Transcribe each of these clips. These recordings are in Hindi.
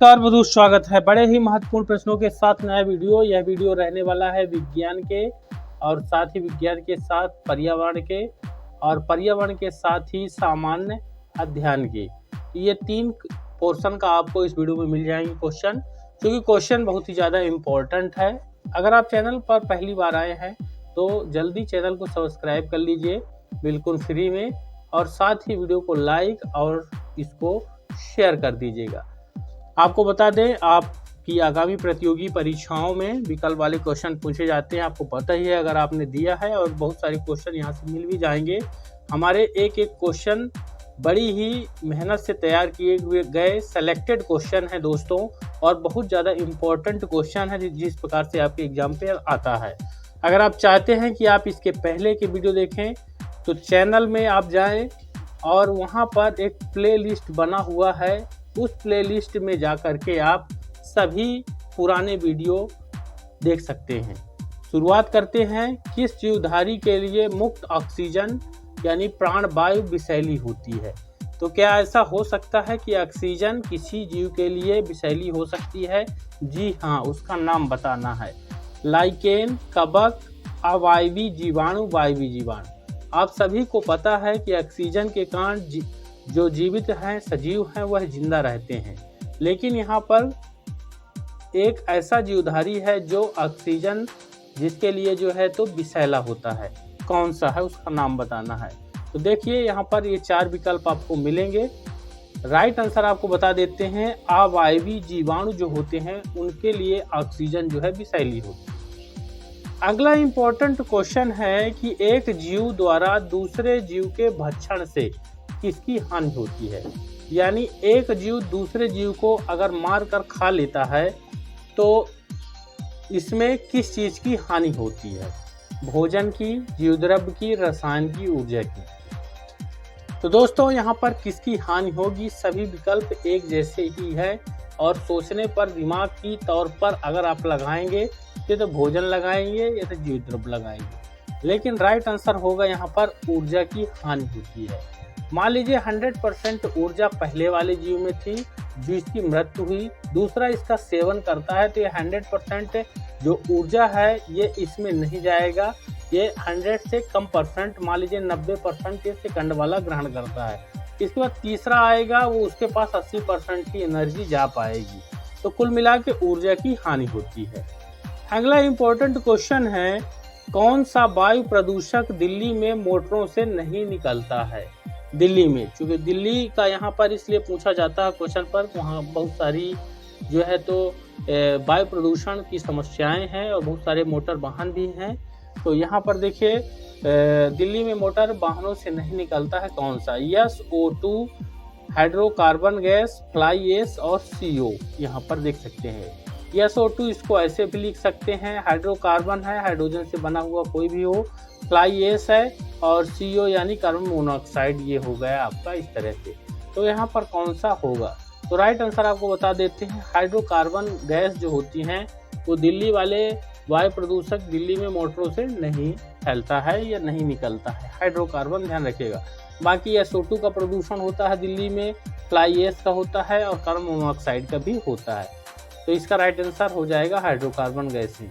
नमस्कार बधु, स्वागत है बड़े ही महत्वपूर्ण प्रश्नों के साथ नया वीडियो। यह वीडियो रहने वाला है विज्ञान के और साथ ही विज्ञान के साथ पर्यावरण के और पर्यावरण के साथ ही सामान्य अध्ययन के। ये तीन पोर्शन का आपको इस वीडियो में मिल जाएंगे क्वेश्चन, क्योंकि क्वेश्चन बहुत ही ज़्यादा इम्पोर्टेंट है। अगर आप चैनल पर पहली बार आए हैं तो जल्दी चैनल को सब्सक्राइब कर लीजिए बिल्कुल फ्री में, और साथ ही वीडियो को लाइक और इसको शेयर कर दीजिएगा। आपको बता दें, आपकी आगामी प्रतियोगी परीक्षाओं में विकल्प वाले क्वेश्चन पूछे जाते हैं, आपको पता ही है अगर आपने दिया है, और बहुत सारे क्वेश्चन यहाँ से मिल भी जाएंगे। हमारे एक एक क्वेश्चन बड़ी ही मेहनत से तैयार किए गए सेलेक्टेड क्वेश्चन है दोस्तों, और बहुत ज़्यादा इम्पोर्टेंट क्वेश्चन है जिस प्रकार से आपके एग्जाम पे आता है। अगर आप चाहते हैं कि आप इसके पहले के वीडियो देखें तो चैनल में आप जाएं और वहाँ पर एक प्लेलिस्ट बना हुआ है, उस प्लेलिस्ट में जा कर के आप सभी पुराने वीडियो देख सकते हैं। शुरुआत करते हैं, किस जीवधारी के लिए मुक्त ऑक्सीजन यानी प्राणवायु विषैली होती है? तो क्या ऐसा हो सकता है कि ऑक्सीजन किसी जीव के लिए विषैली हो सकती है? जी हाँ, उसका नाम बताना है। लाइकेन, कवक, अवायवी जीवाणु, वायवी जीवाणु। आप सभी को पता है कि ऑक्सीजन के कारण जो जीवित हैं, सजीव हैं, वह जिंदा रहते हैं, लेकिन यहाँ पर एक ऐसा जीवधारी है जो ऑक्सीजन जिसके लिए जो है तो विषैला होता है। कौन सा है, उसका नाम बताना है। तो देखिए यहाँ पर ये चार विकल्प आपको मिलेंगे। राइट आंसर आपको बता देते हैं, अवायवी जीवाणु जो होते हैं उनके लिए ऑक्सीजन जो है विषैली होती है। अगला इम्पोर्टेंट क्वेश्चन है कि एक जीव द्वारा दूसरे जीव के भक्षण से किसकी हानि होती है? यानी एक जीव दूसरे जीव को अगर मार कर खा लेता है तो इसमें किस चीज की हानि होती है? भोजन की, जीवद्रव्य की, रसायन की, ऊर्जा की। तो दोस्तों यहाँ पर किसकी हानि होगी? सभी विकल्प एक जैसे ही है, और सोचने पर दिमाग की तौर पर अगर आप लगाएंगे तो भोजन लगाएंगे या तो जीवद्रव्य लगाएंगे, लेकिन राइट आंसर होगा यहाँ पर ऊर्जा की हानि होती है। मान लीजिए 100% ऊर्जा पहले वाले जीव में थी जिसकी मृत्यु हुई, दूसरा इसका सेवन करता है तो ये 100% जो ऊर्जा है ये इसमें नहीं जाएगा, ये 100 से कम परसेंट, मान लीजिए 90% ये सेकंड वाला ग्रहण करता है। इसके बाद तीसरा आएगा, वो उसके पास 80% की एनर्जी जा पाएगी। तो कुल मिला के ऊर्जा की हानि होती है। अगला इम्पोर्टेंट क्वेश्चन है, कौन सा वायु प्रदूषक दिल्ली में मोटरों से नहीं निकलता है? दिल्ली में, क्योंकि दिल्ली का यहाँ पर इसलिए पूछा जाता है क्वेश्चन पर, वहाँ बहुत सारी जो है तो वायु प्रदूषण की समस्याएं हैं और बहुत सारे मोटर वाहन भी हैं। तो यहाँ पर देखिए दिल्ली में मोटर वाहनों से नहीं निकलता है कौन सा? SO2, hydrocarbon gas, fly ash और CO। यहाँ पर देख सकते हैं SO2, इसको ऐसे भी लिख सकते हैं, हाइड्रोकार्बन है, हाइड्रोजन से बना हुआ कोई भी हो, फ्लाई एश है, और CO यानी कार्बन मोनोऑक्साइड, ये हो गया आपका इस तरह से। तो यहाँ पर कौन सा होगा? तो राइट आंसर आपको बता देते हैं, हाइड्रोकार्बन गैस जो होती हैं वो दिल्ली वाले वायु प्रदूषक दिल्ली में मोटरों से नहीं फैलता है या नहीं निकलता है। हाइड्रोकार्बन ध्यान रखिएगा। बाकी SO2 का प्रदूषण होता है दिल्ली में, फ्लाई एश का होता है, और कार्बन मोनोऑक्साइड का भी होता है। तो इसका राइट आंसर हो जाएगा हाइड्रोकार्बन गैस ही।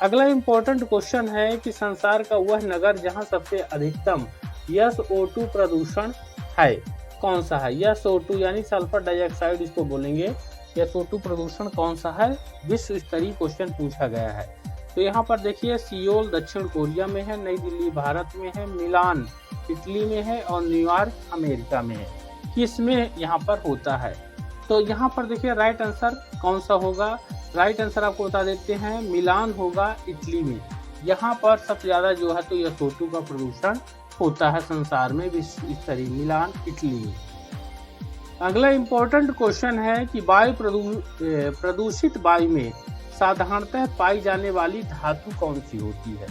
अगला इम्पोर्टेंट क्वेश्चन है कि संसार का वह नगर जहां सबसे अधिकतम SO2 प्रदूषण है, कौन सा है? SO2 यानी सल्फर डाइऑक्साइड इसको बोलेंगे। SO2 प्रदूषण कौन सा है? विश्व स्तरीय क्वेश्चन पूछा गया है। तो यहाँ पर देखिए, सियोल दक्षिण कोरिया में है, नई दिल्ली भारत में है, मिलान इटली में है, और न्यूयॉर्क अमेरिका में है। किस में यहाँ पर होता है? तो यहाँ पर देखिए राइट आंसर कौन सा होगा? राइट आंसर आपको बता देते हैं, मिलान होगा इटली में। यहाँ पर सबसे ज़्यादा जो है तो SO2 का प्रदूषण होता है संसार में विश्व स्तरीय, मिलान इटली में। अगला इम्पोर्टेंट क्वेश्चन है कि वायु प्रदूषित वायु में साधारणतः पाई जाने वाली धातु कौन सी होती है?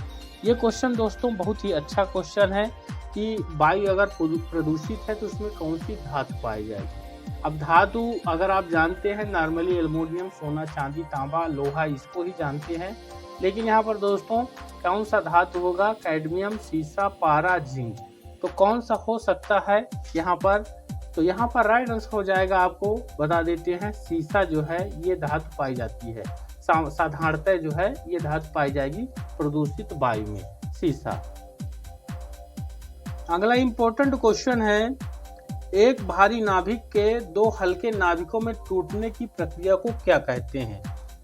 ये क्वेश्चन दोस्तों बहुत ही अच्छा क्वेश्चन है कि वायु अगर प्रदूषित है तो उसमें कौन सी धातु पाई जाएगी। अब धातु अगर आप जानते हैं, नॉर्मली एल्युमिनियम, सोना, चांदी, तांबा, लोहा, इसको ही जानते हैं, लेकिन यहाँ पर दोस्तों कौन सा धातु होगा? कैडमियम, सीसा, पारा, जिंक। तो कौन सा हो सकता है यहाँ पर? तो यहाँ पर राइट आंसर हो जाएगा, आपको बता देते हैं, सीसा जो है ये धातु पाई जाती है। साधारणतः जो है ये धातु पाई जाएगी प्रदूषित वायु में, सीसा। अगला इंपॉर्टेंट क्वेश्चन है, एक भारी नाभिक के दो हल्के नाभिकों में टूटने की प्रक्रिया को क्या कहते हैं?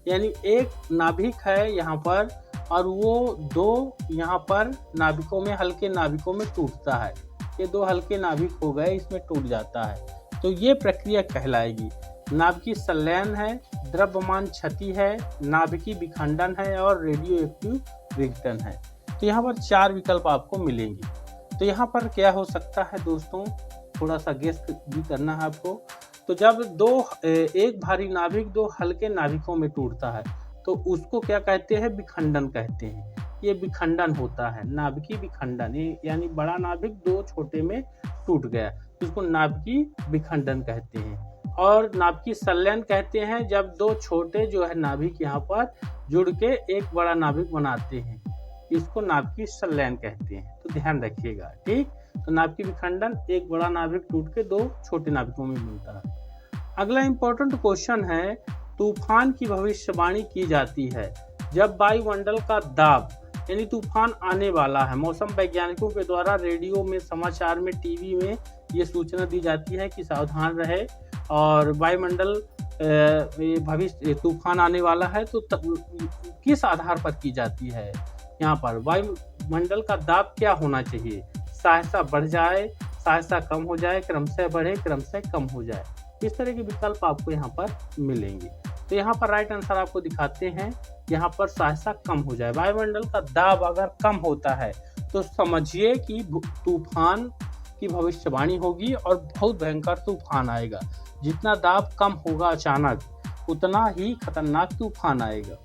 यानी एक नाभिक है यहाँ पर और वो दो यहाँ पर नाभिकों में, हल्के नाभिकों में टूटता है। ये दो हल्के नाभिक हो गए, इसमें टूट जाता है, तो ये प्रक्रिया कहलाएगी। नाभिकीय संलयन है, द्रव्यमान क्षति है, नाभिकीय विखंडन है और रेडियो एक्टिव विघटन है। तो यहाँ पर 4 विकल्प आपको मिलेंगे। तो यहाँ पर क्या हो सकता है दोस्तों, थोड़ा सा गेस भी करना है आपको। तो जब एक भारी नाभिक दो हल्के नाभिकों में टूटता है तो उसको क्या कहते हैं? विखंडन कहते हैं। ये विखंडन होता है, नाभिकीय विखंडन, यानी बड़ा नाभिक दो छोटे में टूट गया, इसको नाभिकीय विखंडन कहते हैं। और नाभिकीय संलयन कहते हैं जब दो छोटे जो है नाभिक यहाँ पर जुड़ के एक बड़ा नाभिक बनाते हैं, इसको नाभिकीय संलयन कहते हैं। तो ध्यान रखिएगा, ठीक। तो नाभिकीय विखंडन, एक बड़ा नाभिक टूट के दो छोटे नाभिकों में मिलता है। अगला इंपॉर्टेंट क्वेश्चन है, तूफान की भविष्यवाणी की जाती है जब वायुमंडल का दाब, यानी तूफान आने वाला है, मौसम वैज्ञानिकों के द्वारा रेडियो में, समाचार में, टीवी में ये सूचना दी जाती है कि सावधान रहे और वायुमंडल भविष्य तूफान आने वाला है। तो किस आधार पर की जाती है? यहाँ पर वायुमंडल का दाब क्या होना चाहिए? सहसा बढ़ जाए, सहसा कम हो जाए, क्रमशः बढ़े, क्रमशः कम हो जाए। इस तरह के विकल्प आपको यहाँ पर मिलेंगे। तो यहाँ पर राइट आंसर आपको दिखाते हैं, यहाँ पर सहसा कम हो जाए। वायुमंडल का दाब अगर कम होता है तो समझिए कि तूफान की भविष्यवाणी होगी और बहुत भयंकर तूफान आएगा। जितना दाब कम होगा अचानक, उतना ही खतरनाक तूफान आएगा।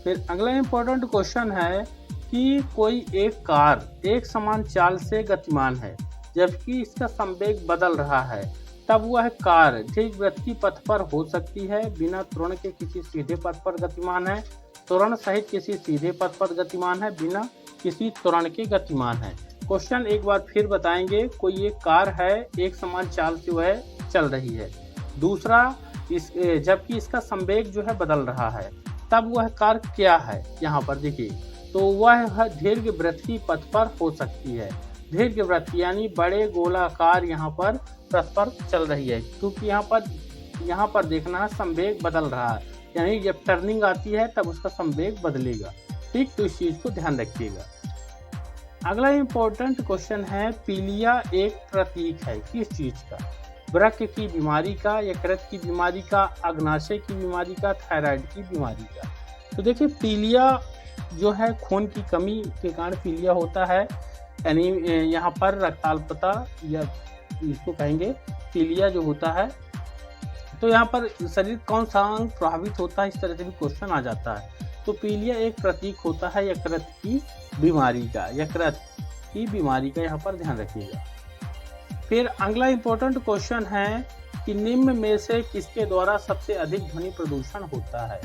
फिर अगला इंपॉर्टेंट क्वेश्चन है कि कोई एक कार एक समान चाल से गतिमान है जबकि इसका संवेग बदल रहा है, तब वह कार ठीक वृत्त की पथ पर हो सकती है, बिना त्वरण के किसी सीधे पथ पर गतिमान है, त्वरण सहित किसी सीधे पथ पर गतिमान है, बिना किसी त्वरण के गतिमान है। क्वेश्चन एक बार फिर बताएंगे, कोई एक कार है एक समान चाल से वह चल रही है, दूसरा जबकि इसका संवेग जो है बदल रहा है, तब वह कार क्या है? यहाँ पर देखिए, तो वह दीर्घवृत्त की पथ पर हो सकती है। दीर्घवृत्त यानी बड़े गोलाकार यहाँ पर पथ पर चल रही है, क्योंकि यहाँ पर देखना है संवेग बदल रहा है, यानी जब टर्निंग आती है तब उसका संवेग बदलेगा, ठीक। तो इस चीज को ध्यान रखिएगा। अगला इंपॉर्टेंट क्वेश्चन है, पीलिया एक प्रतीक है किस चीज का? वृक्क की बीमारी का, यकृत की बीमारी का, अग्नाशय की बीमारी का, थायराइड की बीमारी का। तो देखिए, पीलिया जो है खून की कमी के कारण पीलिया होता है, यानी यहाँ पर रक्ताल्पता या इसको कहेंगे पीलिया जो होता है। तो यहाँ पर शरीर कौन सा अंग प्रभावित होता है, इस तरह से भी क्वेश्चन आ जाता है। तो पीलिया एक प्रतीक होता है यकृत की बीमारी का, यकृत की बीमारी का, यहाँ पर ध्यान रखिएगा। फिर अगला इंपॉर्टेंट क्वेश्चन है कि निम्न में से किसके द्वारा सबसे अधिक ध्वनि प्रदूषण होता है?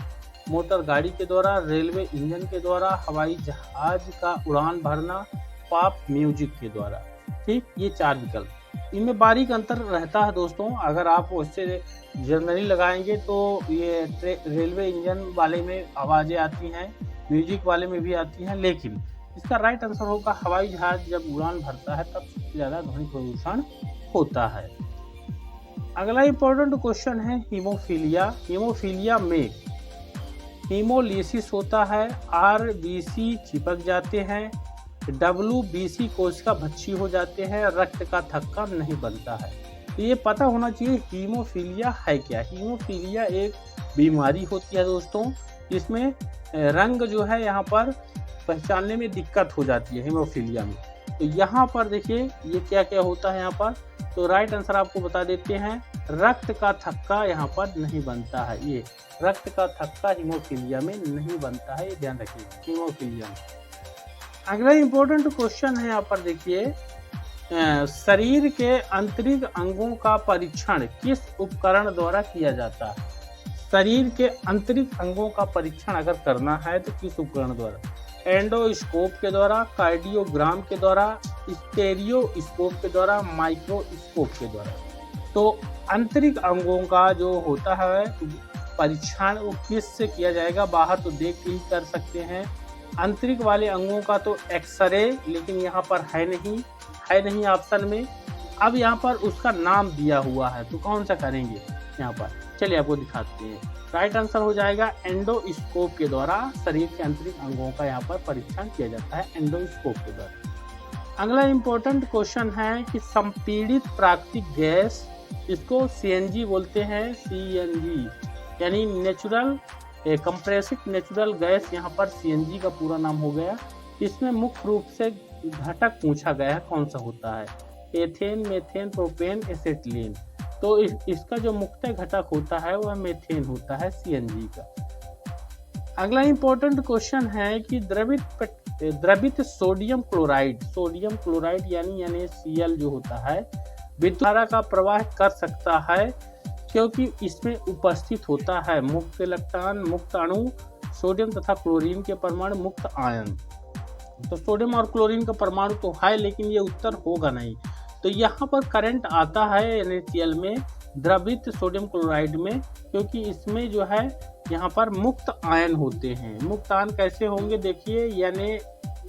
मोटर गाड़ी के द्वारा, रेलवे इंजन के द्वारा, हवाई जहाज का उड़ान भरना, पॉप म्यूजिक के द्वारा, ठीक। ये 4 विकल्प, इनमें बारीक अंतर रहता है दोस्तों। अगर आप उससे जनरली लगाएंगे तो ये रेलवे इंजन वाले में आवाज़ें आती हैं, म्यूजिक वाले में भी आती हैं, लेकिन इसका राइट आंसर होगा हवाई जहाज जब उड़ान भरता है तब सबसे ज़्यादा ध्वनि प्रदूषण होता है। अगला इंपॉर्टेंट क्वेश्चन है हीमोफीलिया। हीमोफीलिया में हीमोलिसिस होता है, आरबीसी चिपक जाते हैं, WBC कोशिका भक्षी हो जाते हैं, रक्त का थक्का नहीं बनता है। तो ये पता होना चाहिए हीमोफीलिया है क्या। हीमोफीलिया एक बीमारी होती है दोस्तों, इसमें रंग जो है यहाँ पर पहचानने में दिक्कत हो जाती है हीमोफीलिया में। तो यहाँ पर देखिए ये क्या क्या होता है यहाँ पर, तो राइट आंसर आपको बता देते हैं, रक्त का थक्का यहाँ पर नहीं बनता है। ये रक्त का थक्का हीमोफीलिया में नहीं बनता है, ये ध्यान रखिए हीमोफीलिया में। अगला इंपॉर्टेंट क्वेश्चन है यहाँ पर देखिए, शरीर के आंतरिक अंगों का परीक्षण किस उपकरण द्वारा किया जाता है? शरीर के आंतरिक अंगों का परीक्षण अगर करना है तो किस उपकरण द्वारा? एंडोस्कोप के द्वारा, कार्डियोग्राम के द्वारा, स्टेरियोस्कोप के द्वारा, माइक्रोस्कोप के द्वारा। तो आंतरिक अंगों का जो होता है परीक्षण वो किससे किया जाएगा, बाहर तो देख के ही कर सकते हैं। आंतरिक वाले अंगों का तो एक्सरे, लेकिन यहाँ पर है नहीं ऑप्शन में। अब यहाँ पर उसका नाम दिया हुआ है, तो कौन सा करेंगे यहाँ पर, चलिए आपको दिखाते हैं। राइट आंसर हो जाएगा एंडोस्कोप के द्वारा शरीर के आंतरिक अंगों का यहाँ पर परीक्षण किया जाता है एंडोस्कोप के द्वारा। अगला इम्पोर्टेंट क्वेश्चन है कि संपीड़ित प्राकृतिक गैस, इसको सीएनजी बोलते हैं, सीएनजी यानी नेचुरल कंप्रेस्ड नेचुरल गैस, यहाँ पर सीएनजी का पूरा नाम हो गया। इसमें मुख्य रूप से घटक पूछा गया है कौन सा होता है, एथेन, मेथेन, प्रोपेन, एसिटिलीन। तो इसका जो मुख्य घटक होता है वह मेथेन होता है सीएनजी का। अगला इम्पोर्टेंट क्वेश्चन है कि द्रवित सोडियम क्लोराइड यानी NaCl जो होता है विद्युत धारा का प्रवाह कर सकता है, क्योंकि इसमें उपस्थित होता है मुक्त इलेक्ट्रॉन, मुक्त अणु, सोडियम तथा क्लोरीन के परमाणु, मुक्त आयन। तो सोडियम और क्लोरीन का परमाणु तो है, लेकिन ये उत्तर होगा नहीं। तो यहाँ पर करंट आता है NaCl में, द्रवित सोडियम क्लोराइड में, क्योंकि इसमें जो है यहाँ पर मुक्त आयन होते हैं। मुक्त आयन कैसे होंगे देखिए,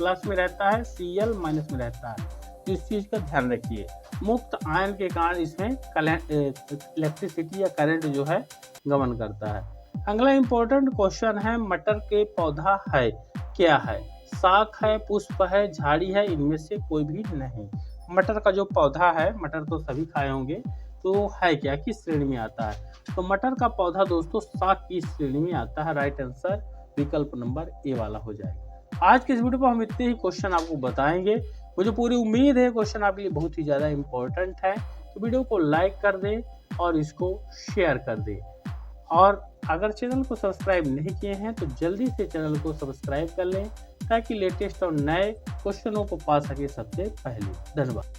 Na+ में रहता है, Cl- में रहता है, तो इस चीज का ध्यान रखिए। मुक्त आयन के कारण इसमें इलेक्ट्रिसिटी या करंट जो है गमन करता है। अगला इम्पोर्टेंट क्वेश्चन है मटर के पौधा है, क्या है, शाख है, पुष्प है, झाड़ी है, इनमें से कोई भी नहीं। मटर का जो पौधा है, मटर तो सभी खाए होंगे, तो है क्या, किस श्रेणी में आता है, तो मटर का पौधा दोस्तों शाख की श्रेणी में आता है। राइट आंसर विकल्प नंबर ए वाला हो जाएगा। आज के इस वीडियो पर हम इतने ही क्वेश्चन आपको बताएंगे। मुझे पूरी उम्मीद है क्वेश्चन आपके लिए बहुत ही ज़्यादा इम्पोर्टेंट है, तो वीडियो को लाइक कर दें और इसको शेयर कर दें। और अगर चैनल को सब्सक्राइब नहीं किए हैं तो जल्दी से चैनल को सब्सक्राइब कर लें, ताकि लेटेस्ट और नए क्वेश्चनों को पा सके सबसे पहले। धन्यवाद।